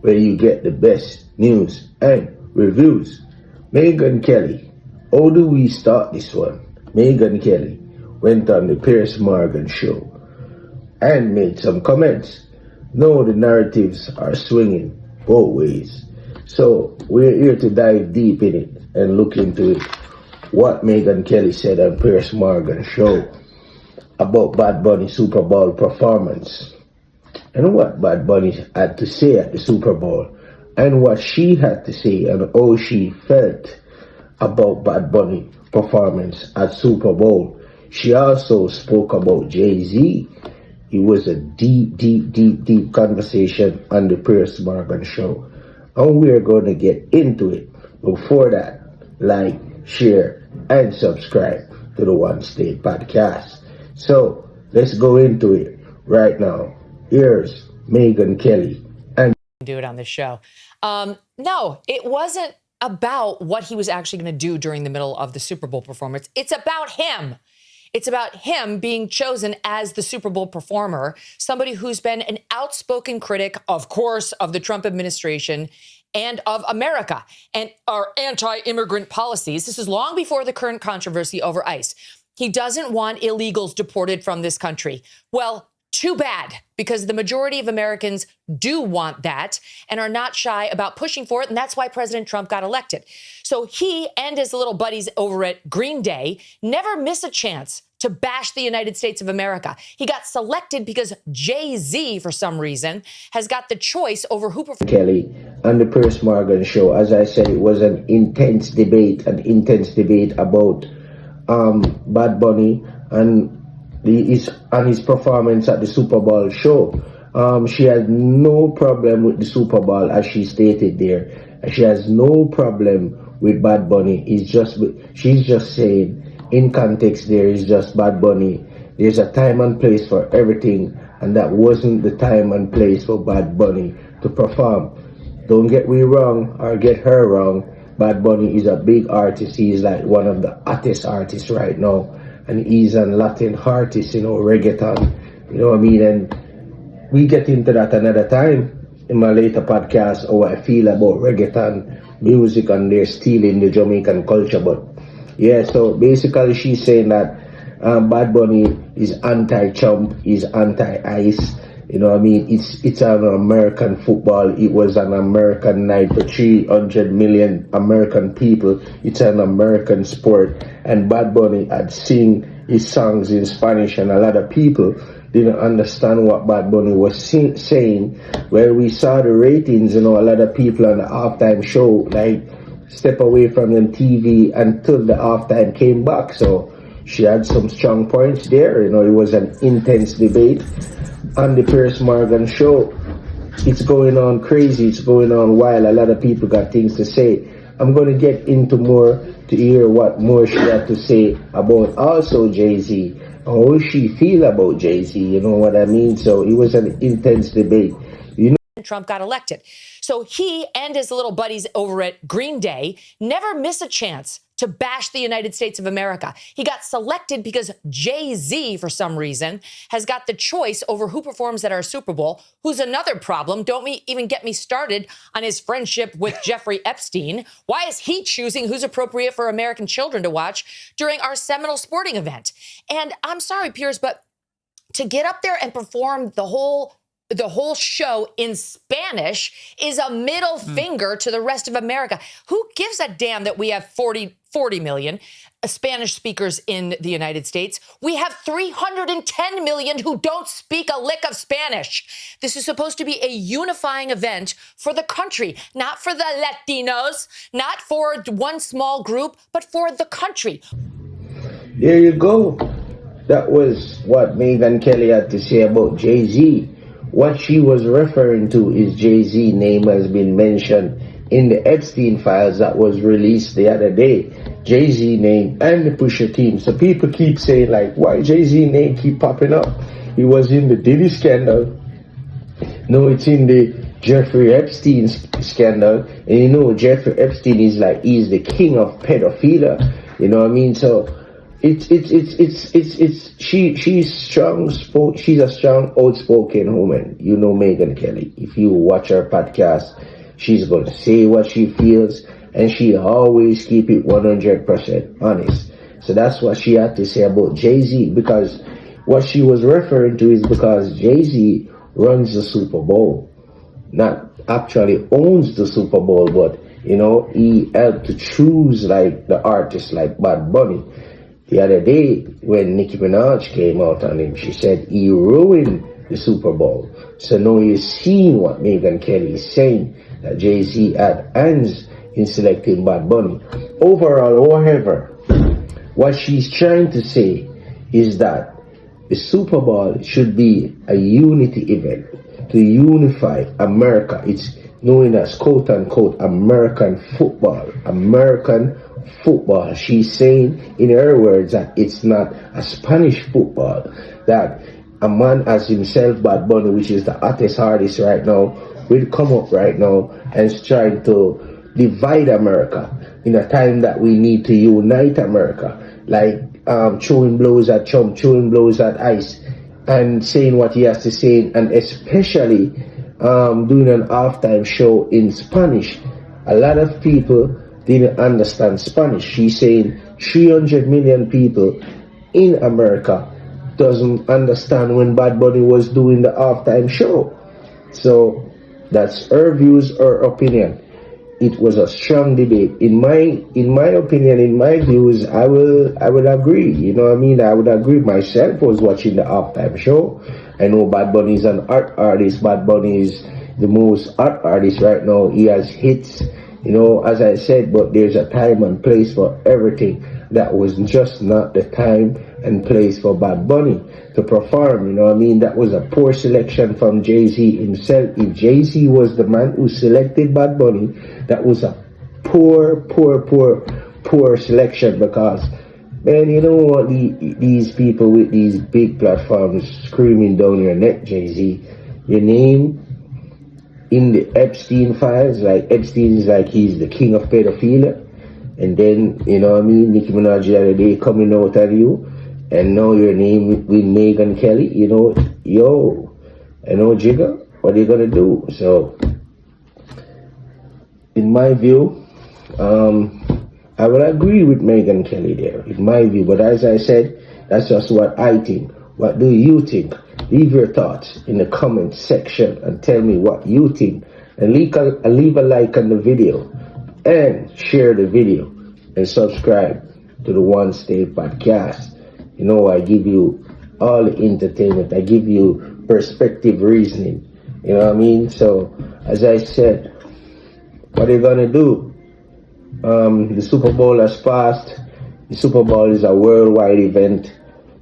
where you get the best news and reviews. Meagan Kelly. How do we start this one? Meagan Kelly went on the Piers Morgan show and made some comments. No, the narratives are swinging both ways. So we're here to dive deep in it and look into it. What Meagan Kelly said on Piers Morgan show about Bad Bunny's Super Bowl performance, and what Bad Bunny had to say at the Super Bowl, and what she had to say and how she felt about Bad Bunny performance at Super Bowl. She also spoke about Jay-Z. It was a deep conversation on the Piers Morgan show, and we're going to get into it. Before that, like, share, and subscribe to the One State Podcast. So let's go into it right now. Here's Meagan Kelly. And do it on this show. No, it wasn't about what he was actually going to do during the middle of the Super Bowl performance. It's about him. It's about him being chosen as the Super Bowl performer, somebody who's been an outspoken critic, of course, of the Trump administration and of America and our anti-immigrant policies. This is long before the current controversy over ICE. He doesn't want illegals deported from this country. Well, too bad, because the majority of Americans do want that and are not shy about pushing for it. And that's why President Trump got elected. So he and his little buddies over at Green Day never miss a chance to bash the United States of America. He got selected because Jay-Z, for some reason, has got the choice over who performs. Kelly on the Piers Morgan show, as I said, it was an intense debate about Bad Bunny and his performance at the Super Bowl show. She had no problem with the Super Bowl, as she stated there. She has no problem with Bad Bunny. She's just saying, in context, there is just Bad Bunny. There's a time and place for everything, and that wasn't the time and place for Bad Bunny to perform. Don't get me wrong or get her wrong. Bad Bunny is a big artist. He's like one of the hottest artists right now. And he's a Latin artist, reggaeton, you know what I mean? And we get into that another time in my later podcast, how I feel about reggaeton music and they're stealing the Jamaican culture. But yeah, so basically she's saying that Bad Bunny is anti-Trump, he's anti-ICE, you know what I mean? It's an American football. It was an American night for 300 million American people. It's an American sport. And Bad Bunny had sing his songs in Spanish, and a lot of people didn't understand what Bad Bunny was saying. When we saw the ratings, a lot of people on the halftime show, step away from the TV until the halftime came back. So she had some strong points there. It was an intense debate on the Piers Morgan show. It's going on crazy. It's going on wild. A lot of people got things to say. I'm going to get into more to hear what more she had to say about also Jay-Z and how she feel about Jay-Z. You know what I mean? So it was an intense debate. Trump got elected. So he and his little buddies over at Green Day never miss a chance to bash the United States of America. He got selected because Jay-Z, for some reason, has got the choice over who performs at our Super Bowl, who's another problem. Don't even get me started on his friendship with Jeffrey Epstein. Why is he choosing who's appropriate for American children to watch during our seminal sporting event? And I'm sorry, Piers, but to get up there and perform the whole show in Spanish is a middle finger to the rest of America. Who gives a damn that we have 40 million Spanish speakers in the United States? We have 310 million who don't speak a lick of Spanish. This is supposed to be a unifying event for the country, not for the Latinos, not for one small group, but for the country. There you go. That was what Meagan Kelly had to say about Jay-Z. What she was referring to is Jay-Z name has been mentioned in the Epstein files that was released the other day. Jay-Z name and the Pusha team. So people keep saying why Jay-Z name keep popping up? He was in the Diddy scandal. No, it's in the Jeffrey Epstein scandal. And Jeffrey Epstein is he's the king of pedophilia. You know what I mean? So She's she's a strong outspoken woman. You know Meagan Kelly. If you watch her podcast, she's going to say what she feels, and she always keep it 100% honest. So that's what she had to say about Jay-Z, because what she was referring to is because Jay-Z runs the Super Bowl, not actually owns the Super Bowl, but he helped to choose like the artists like Bad Bunny. The other day when Nicki Minaj came out on him, she said he ruined the Super Bowl. So now you're seeing what Meagan Kelly is saying, that Jay-Z had hands in selecting Bad Bunny. Overall, however, what she's trying to say is that the Super Bowl should be a unity event to unify America. It's known as quote unquote American football. American football. She's saying in her words that it's not a Spanish football, that a man as himself, Bad Bunny, which is the hottest artist right now, will come up right now and is trying to divide America in a time that we need to unite America, like throwing blows at Trump, throwing blows at ICE, and saying what he has to say, and especially doing an halftime show in Spanish. A lot of people didn't understand Spanish. She's saying 300 million people in America doesn't understand when Bad Bunny was doing the halftime show. So that's her views, her opinion. It was a strong debate. In my opinion, in my views, I would agree. You know what I mean? I would agree. Myself was watching the halftime show. I know Bad Bunny is an art artist. Bad Bunny is the most art artist right now. He has hits, as I said, but there's a time and place for everything. That was just not the time and place for Bad Bunny to perform. That was a poor selection from Jay-Z himself. If Jay-Z was the man who selected Bad Bunny, that was a poor selection, because, man, you don't want these people with these big platforms screaming down your neck, Jay-Z. Your name in the Epstein files, like Epstein is like he's the king of pedophilia. And then, Nicki Minaj the other day coming out at you, and now your name with Meagan Kelly, Jigga, what are you gonna do? So, in my view, I would agree with Meagan Kelly there, in my view. But as I said, that's just what I think. What do you think? Leave your thoughts in the comment section and tell me what you think. And leave a like on the video, and share the video, and subscribe to the One State Podcast. I give you all the entertainment. I give you perspective reasoning. You know what I mean? So, as I said, what are you gonna do? The Super Bowl has passed. The Super Bowl is a worldwide event.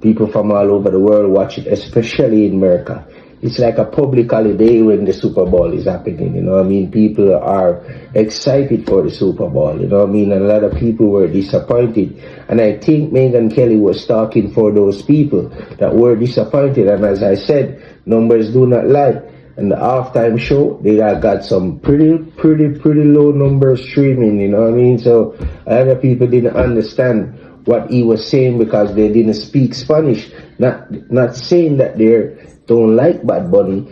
People from all over the world watch it, especially in America. It's like a public holiday when the Super Bowl is happening, People are excited for the Super Bowl, And a lot of people were disappointed. And I think Meagan Kelly was talking for those people that were disappointed. And as I said, numbers do not lie. And the halftime show, they got some pretty low numbers streaming, So a lot of people didn't understand what he was saying because they didn't speak Spanish. Not saying that they don't like Bad Bunny.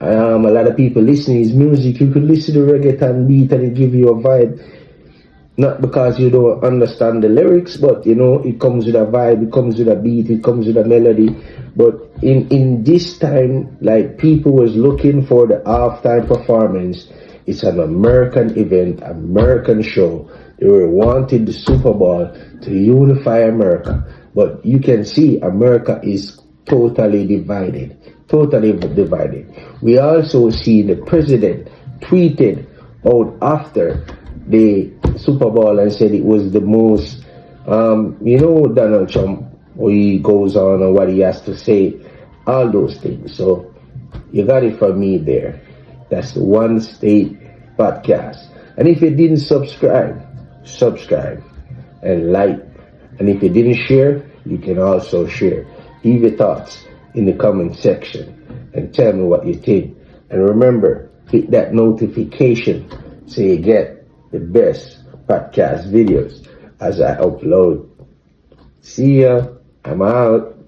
A lot of people listen to his music. You can listen to reggaeton beat and it give you a vibe. Not because you don't understand the lyrics, but it comes with a vibe, it comes with a beat, it comes with a melody. But in this time, like, people was looking for the halftime performance. It's an American event, American show. They were wanting the Super Bowl to unify America. But you can see America is totally divided. We also see the president tweeted out after the Super Bowl and said it was the most, Donald Trump, where he goes on and what he has to say, all those things. So you got it from me there. That's the One State Podcast. And if you didn't subscribe and like. And if you didn't share, you can also share. Leave your thoughts in the comment section and tell me what you think. And remember, hit that notification so you get the best podcast videos as I upload. See ya. I'm out.